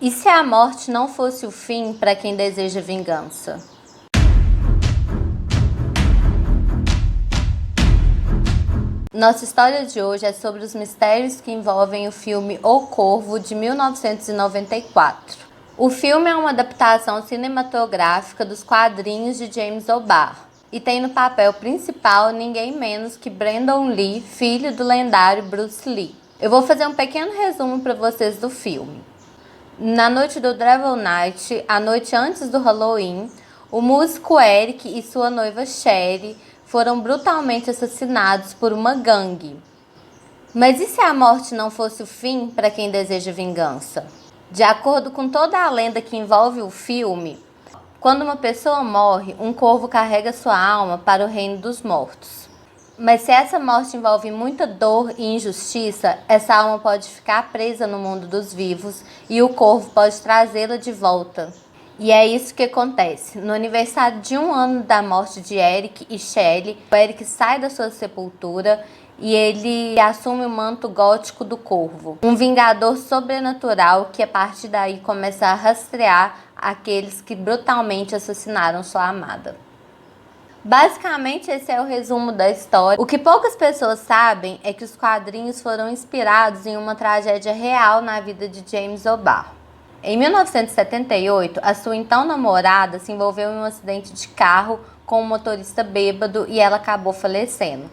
E se a morte não fosse o fim para quem deseja vingança? Nossa história de hoje é sobre os mistérios que envolvem o filme O Corvo, de 1994. O filme é uma adaptação cinematográfica dos quadrinhos de James O'Barr e tem no papel principal ninguém menos que Brandon Lee, filho do lendário Bruce Lee. Eu vou fazer um pequeno resumo para vocês do filme. Na noite do Devil Night, a noite antes do Halloween, o músico Eric e sua noiva Sherry foram brutalmente assassinados por uma gangue. Mas e se a morte não fosse o fim para quem deseja vingança? De acordo com toda a lenda que envolve o filme, quando uma pessoa morre, um corvo carrega sua alma para o reino dos mortos. Mas se essa morte envolve muita dor e injustiça, essa alma pode ficar presa no mundo dos vivos e o corvo pode trazê-la de volta. E é isso que acontece. No aniversário de 1 ano da morte de Eric e Shelley, o Eric sai da sua sepultura e ele assume o manto gótico do corvo. Um vingador sobrenatural que a partir daí começa a rastrear aqueles que brutalmente assassinaram sua amada. Basicamente, esse é o resumo da história. O que poucas pessoas sabem é que os quadrinhos foram inspirados em uma tragédia real na vida de James O'Barr. Em 1978, a sua então namorada se envolveu em um acidente de carro com um motorista bêbado e ela acabou falecendo.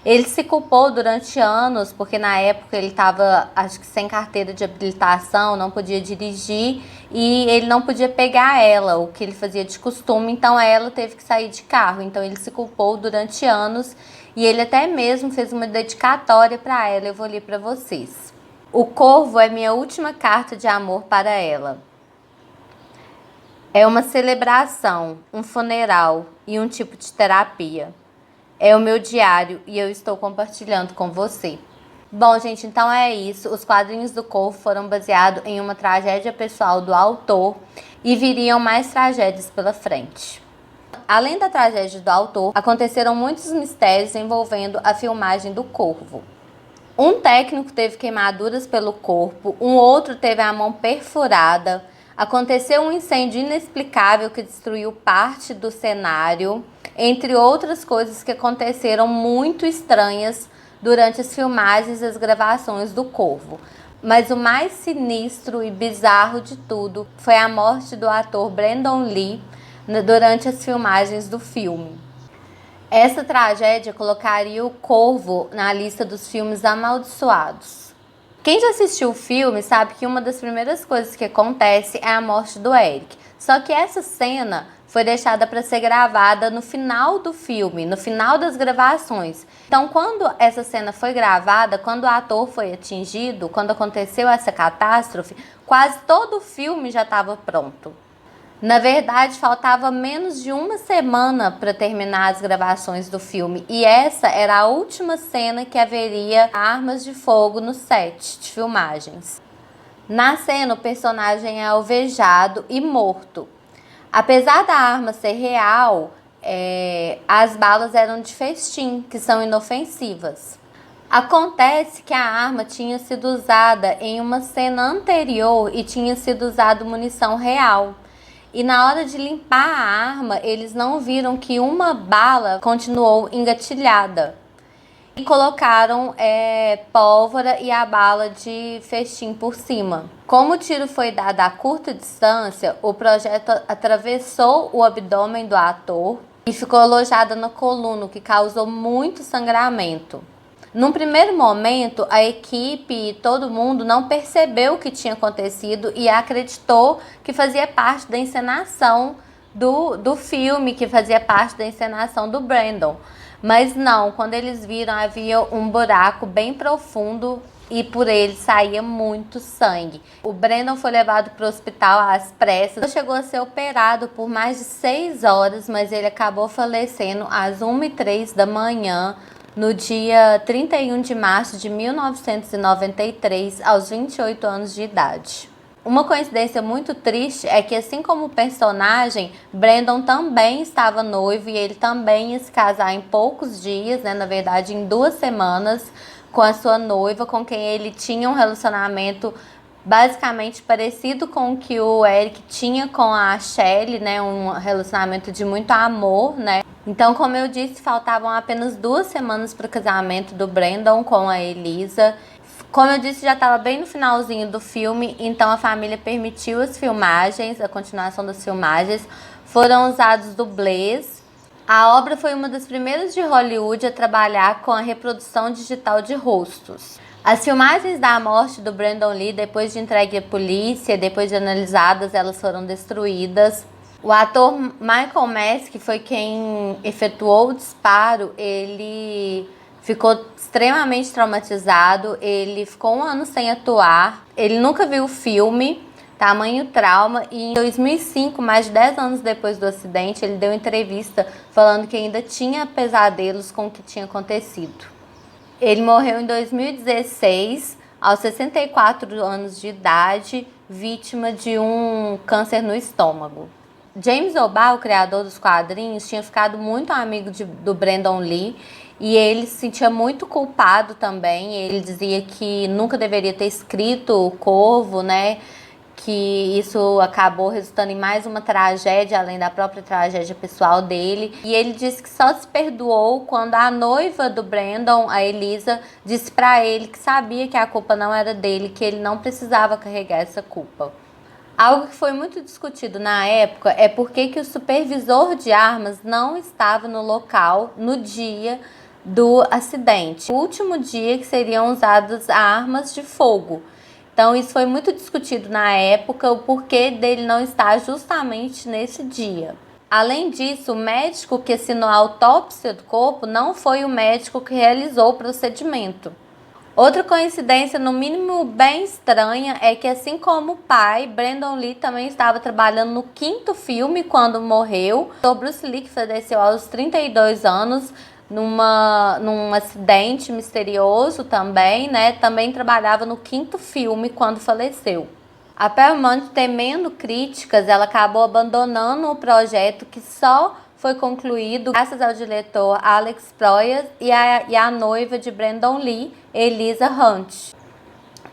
Ele se culpou durante anos, porque na época ele estava, acho que sem carteira de habilitação, não podia dirigir e ele não podia pegar ela, o que ele fazia de costume, então ela teve que sair de carro. Então ele se culpou durante anos e ele até mesmo fez uma dedicatória para ela, eu vou ler para vocês. O corvo é minha última carta de amor para ela. É uma celebração, um funeral e um tipo de terapia. É o meu diário e eu estou compartilhando com você. Bom, gente, então é isso. Os quadrinhos do Corvo foram baseados em uma tragédia pessoal do autor e viriam mais tragédias pela frente. Além da tragédia do autor, aconteceram muitos mistérios envolvendo a filmagem do Corvo. Um técnico teve queimaduras pelo corpo, um outro teve a mão perfurada. Aconteceu um incêndio inexplicável que destruiu parte do cenário, entre outras coisas que aconteceram muito estranhas durante as filmagens e as gravações do Corvo. Mas o mais sinistro e bizarro de tudo foi a morte do ator Brandon Lee durante as filmagens do filme. Essa tragédia colocaria o Corvo na lista dos filmes amaldiçoados. Quem já assistiu o filme sabe que uma das primeiras coisas que acontece é a morte do Eric. Só que essa cena foi deixada para ser gravada no final do filme, no final das gravações. Então, quando essa cena foi gravada, quando o ator foi atingido, quando aconteceu essa catástrofe, quase todo o filme já estava pronto. Na verdade, faltava menos de uma semana para terminar as gravações do filme e essa era a última cena que haveria armas de fogo no set de filmagens. Na cena, o personagem é alvejado e morto. Apesar da arma ser real, as balas eram de festim, que são inofensivas. Acontece que a arma tinha sido usada em uma cena anterior e tinha sido usada munição real. E na hora de limpar a arma, eles não viram que uma bala continuou engatilhada. E colocaram pólvora e a bala de festim por cima. Como o tiro foi dado a curta distância, o projétil atravessou o abdômen do ator e ficou alojado na coluna, o que causou muito sangramento. Num primeiro momento, a equipe e todo mundo não percebeu o que tinha acontecido e acreditou que fazia parte da encenação do filme, que fazia parte da encenação do Brandon. Mas não, quando eles viram, havia um buraco bem profundo e por ele saía muito sangue. O Brandon foi levado para o hospital às pressas. Chegou a ser operado por mais de 6 horas, mas ele acabou falecendo às 1h03 da manhã, no dia 31 de março de 1993, aos 28 anos de idade. Uma coincidência muito triste é que, assim como o personagem, Brandon também estava noivo e ele também ia se casar em poucos dias, na verdade em 2 semanas, com a sua noiva, com quem ele tinha um relacionamento basicamente parecido com o que o Eric tinha com a Shelley, né? Um relacionamento de muito amor, né? Então, como eu disse, faltavam apenas 2 semanas para o casamento do Brandon com a Elisa. Como eu disse, já estava bem no finalzinho do filme, então a família permitiu as filmagens, a continuação das filmagens. Foram usados dublês. A obra foi uma das primeiras de Hollywood a trabalhar com a reprodução digital de rostos. As filmagens da morte do Brandon Lee, depois de entregue à polícia, depois de analisadas, elas foram destruídas. O ator Michael Mass, que foi quem efetuou o disparo, ele ficou extremamente traumatizado, ele ficou 1 ano sem atuar, ele nunca viu o filme, tamanho trauma, e em 2005, mais de 10 anos depois do acidente, ele deu entrevista falando que ainda tinha pesadelos com o que tinha acontecido. Ele morreu em 2016, aos 64 anos de idade, vítima de um câncer no estômago. James O'Barr, o criador dos quadrinhos, tinha ficado muito amigo do Brandon Lee e ele se sentia muito culpado também. Ele dizia que nunca deveria ter escrito O Corvo, né? Que isso acabou resultando em mais uma tragédia, além da própria tragédia pessoal dele. E ele disse que só se perdoou quando a noiva do Brandon, a Elisa, disse pra ele que sabia que a culpa não era dele, que ele não precisava carregar essa culpa. Algo que foi muito discutido na época é por que o supervisor de armas não estava no local no dia do acidente. O último dia que seriam usadas armas de fogo. Então isso foi muito discutido na época, o porquê dele não estar justamente nesse dia. Além disso, o médico que assinou a autópsia do corpo não foi o médico que realizou o procedimento. Outra coincidência, no mínimo bem estranha, é que assim como o pai, Brandon Lee também estava trabalhando no 5º filme quando morreu. O Bruce Lee, que faleceu aos 32 anos, num acidente misterioso também, né? Também trabalhava no 5º filme quando faleceu. A Paramount, temendo críticas, ela acabou abandonando o projeto, que só foi concluído graças ao diretor Alex Proyas e a noiva de Brandon Lee, Eliza Hunt.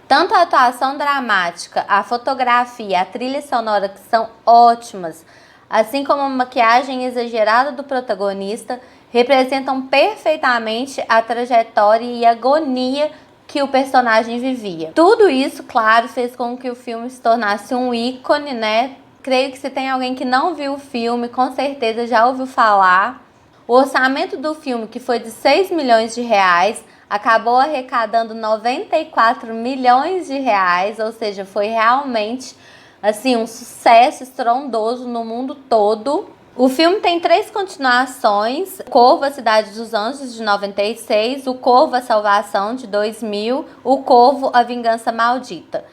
Tanto a atuação dramática, a fotografia, a trilha sonora, que são ótimas, assim como a maquiagem exagerada do protagonista, representam perfeitamente a trajetória e agonia que o personagem vivia. Tudo isso, claro, fez com que o filme se tornasse um ícone, né? Creio que se tem alguém que não viu o filme, com certeza já ouviu falar. O orçamento do filme, que foi de 6 milhões de reais, acabou arrecadando 94 milhões de reais, ou seja, foi realmente assim um sucesso estrondoso no mundo todo. O filme tem 3 continuações: O Corvo, A Cidade dos Anjos, de 96, O Corvo, A Salvação, de 2000, O Corvo, A Vingança Maldita.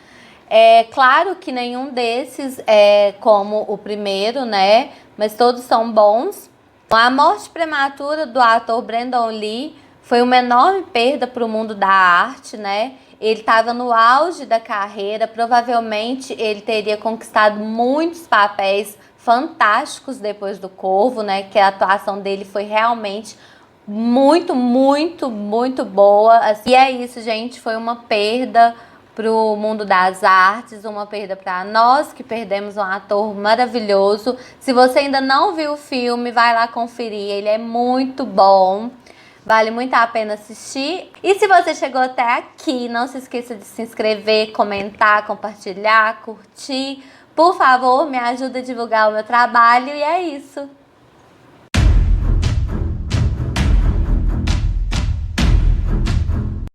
É claro que nenhum desses é como o primeiro, né? Mas todos são bons. A morte prematura do ator Brandon Lee foi uma enorme perda para o mundo da arte, né? Ele estava no auge da carreira, provavelmente ele teria conquistado muitos papéis fantásticos depois do Corvo, né? Que a atuação dele foi realmente muito, muito, muito boa. E é isso, gente, foi uma perda para o mundo das artes, uma perda para nós que perdemos um ator maravilhoso. Se você ainda não viu o filme, vai lá conferir, ele é muito bom, vale muito a pena assistir. E se você chegou até aqui, não se esqueça de se inscrever, comentar, compartilhar, curtir. Por favor, me ajuda a divulgar o meu trabalho e é isso.